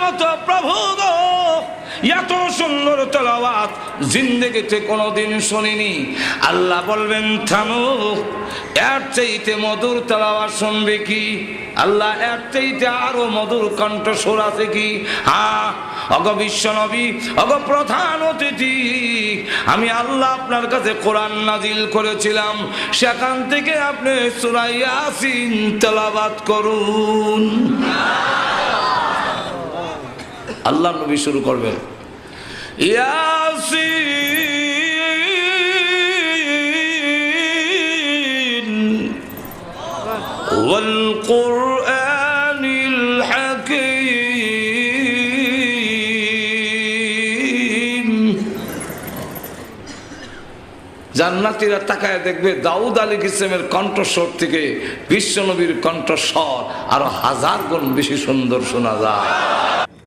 মতো প্রভু গো এত সুন্দর তেলাওয়াত জিন্দেগিতে কোনোদিন শুনিনি। আল্লাহ বলবেন থামো, এর চাইতে মধুর তেলাওয়াত শুনবে কি? আল্লাহ এর চাইতে আরো মধুর কণ্ঠস্বর আছে কি? হ্যাঁ, অগ বিশ্বনবী, অগ প্রধান অতিথি, আমি আল্লাহ আপনার কাছে কোরআন নাজিল করেছিলাম, সেখান থেকে আপনি সূরা ইয়াসিন তেলাওয়াত করুন। আল্লাহ নবী শুরু করবেন, ইয়াসিন ওয়াল কুরআনিল হাকীম। জান্নাতীরা তাকায় দেখবে দাউদ আলাইহিস সালামের কণ্ঠস্বর থেকে বিশ্বনবীর কণ্ঠস্বর আরো 1000 গুণ বেশি সুন্দর শোনা যায়।